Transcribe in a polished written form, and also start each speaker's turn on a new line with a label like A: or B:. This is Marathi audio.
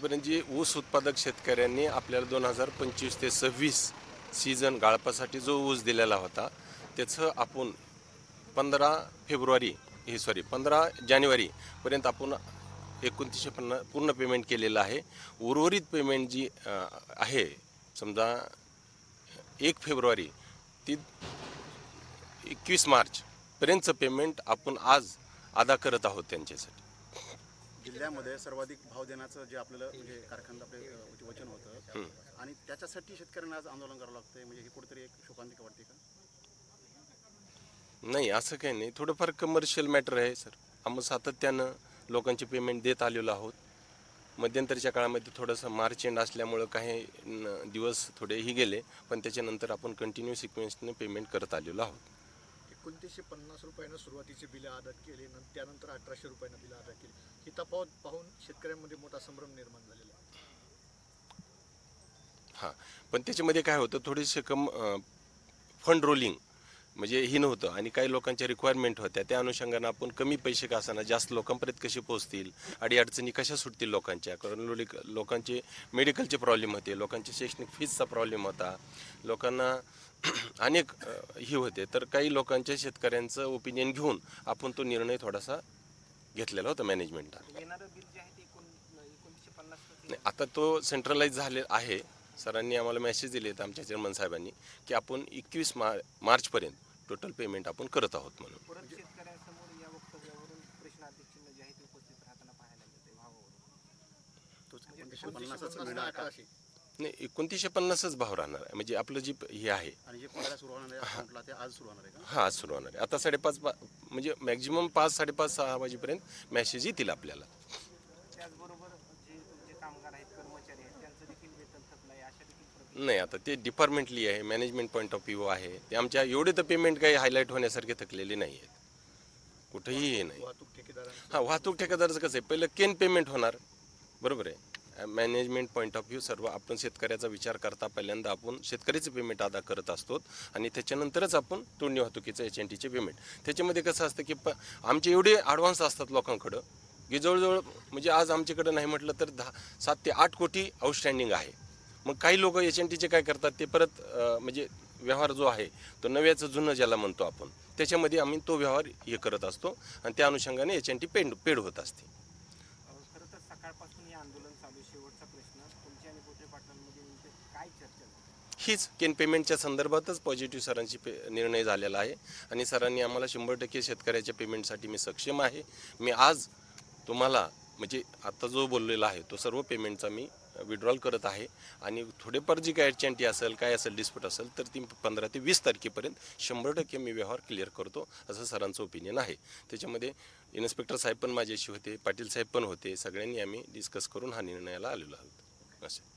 A: आतापर्यंत जी ऊस उत्पादक शेतकऱ्यांनी आपल्याला 2025 ते 26 सीझन गाळपासाठी जो ऊस दिलेला होता त्याचं आपण 15 जानेवारीपर्यंत आपण 2950 पूर्ण पेमेंट केलेलं आहे. उर्वरित पेमेंट जी आहे समजा 1 फेब्रुवारी ती 21 मार्चपर्यंतचं पेमेंट आपण आज अदा करत आहोत त्यांच्यासाठी.
B: जिल्ह्यामध्ये सर्वाधिक भाव देण्याचं जे आपल्याला म्हणजे कारखान्यात आपले वचन होतं आणि त्याच्यासाठी शेतकऱ्यांना आज आंदोलन करावं लागतंय, म्हणजे ही कुठेतरी एक शोकांतिका वाटते का?
A: नाही, असं काही नाही. थोडंफार कमर्शियल मॅटर आहे सर. आम्ही सातत्यानं लोकांची पेमेंट देत आलेलो आहोत. मध्यंतरीच्या काळामध्ये थोडंसं मार्च एंड असल्यामुळं काही दिवस थोडेही गेले, पण त्याच्यानंतर आपण कंटिन्यू सिक्वेन्सने पेमेंट करत आलेलो आहोत.
C: 2950 रुपयानं सुरुवातीची बिलं अदा केली, त्यानंतर 1800 रुपयानं बिलं अदा केली. ही तफावत पाहून शेतकऱ्यांमध्ये मोठा संभ्रम निर्माण झालेला आहे.
A: हां, पण त्याच्यामध्ये काय होतं, थोडीशी फंड रोलिंग म्हणजे ही नव्हतं आणि काही लोकांच्या रिक्वायरमेंट होत्या. त्या अनुषंगानं आपण कमी पैसे का असताना जास्त लोकांपर्यंत कसे पोहोचतील, अडीअडचणी कशा सुटतील लोकांच्या, कारण लोकांचे मेडिकलचे प्रॉब्लेम होते, लोकांचे शैक्षणिक फीजचा प्रॉब्लेम होता, लोकांना अनेक ही होते. तर काही लोकांच्या शेतकऱ्यांचं ओपिनियन घेऊन आपण तो निर्णय थोडासा घेतलेला होता मॅनेजमेंटला. नाही, आता तो सेंट्रलाइज झालेला आहे. सरांनी आम्हाला मेसेज दिले आहेत आमच्या चेअरमन साहेबांनी की आपण 21 मार्चपर्यंत टोटल पेमेंट आपण करत आहोत म्हणून. नाही, 2950च भाव राहणार आहे, म्हणजे आपलं जी हे आहे.
B: आणि जे पगार सुरू होणार आहे ते आज सुरू होणार आहे का?
A: हां, आज सुरू होणार आहे. आता 5:30 म्हणजे मॅक्झिमम 5, 5:30, 6 वाजेपर्यंत मेसेज येतील आपल्याला. नाही, आता ते डिपार्टमेंटली आहे, मॅनेजमेंट पॉईंट ऑफ व्ह्यू आहे. ते आमच्या एवढे तर पेमेंट काही हायलाईट होण्यासारखे थकलेले नाही आहेत, कुठेही हे नाही. हां, वाहतूक ठेकेदाराचं कसं आहे, पहिलं केन पेमेंट होणार, बरोबर आहे. मॅनेजमेंट पॉईंट ऑफ व्ह्यू सर्व आपण शेतकऱ्याचा विचार करता पहिल्यांदा आपण शेतकऱ्याचे पेमेंट अदा करत असतो आणि त्याच्यानंतरच आपण तोंडी वाहतुकीचं HNTचे पेमेंट. त्याच्यामध्ये कसं असतं की आमचे एवढे ॲडव्हान्स असतात लोकांकडं की जवळजवळ म्हणजे आज आमच्याकडं नाही म्हटलं तर 7 ते 8 कोटी आउटस्टँडिंग आहे. मग काही लोक HNTचे काय करतात, ते परत म्हणजे व्यवहार जो आहे तो नव्याचं जुनं ज्याला म्हणतो आपण, त्याच्यामध्ये आम्ही तो व्यवहार हे करत असतो आणि त्या अनुषंगाने HNT पेड होत असते. हीच केन पेमेंटच्या संदर्भातच पॉझिटिव्ह सरांची निर्णय झालेला आहे आणि सरांनी आम्हाला 100% शेतकऱ्याच्या पेमेंटसाठी मी सक्षम आहे. मी आज तुम्हाला म्हणजे आता जो बोललेला आहे तो सर्व पेमेंटचा मी विड्रॉल करत आहे आणि थोडेफार जी काय HNT असेल, काय असेल, डिस्प्यूट असेल तर ती 15 ते 20 तारखेपर्यंत 100% मी व्यवहार क्लिअर करतो असं सरांचं ओपिनियन आहे. त्याच्यामध्ये इन्स्पेक्टर साहेब पण माझ्याशी होते, पाटील साहेब पण होते. सगळ्यांनी आम्ही डिस्कस करून हा निर्णयाला आलेलो आहोत. असं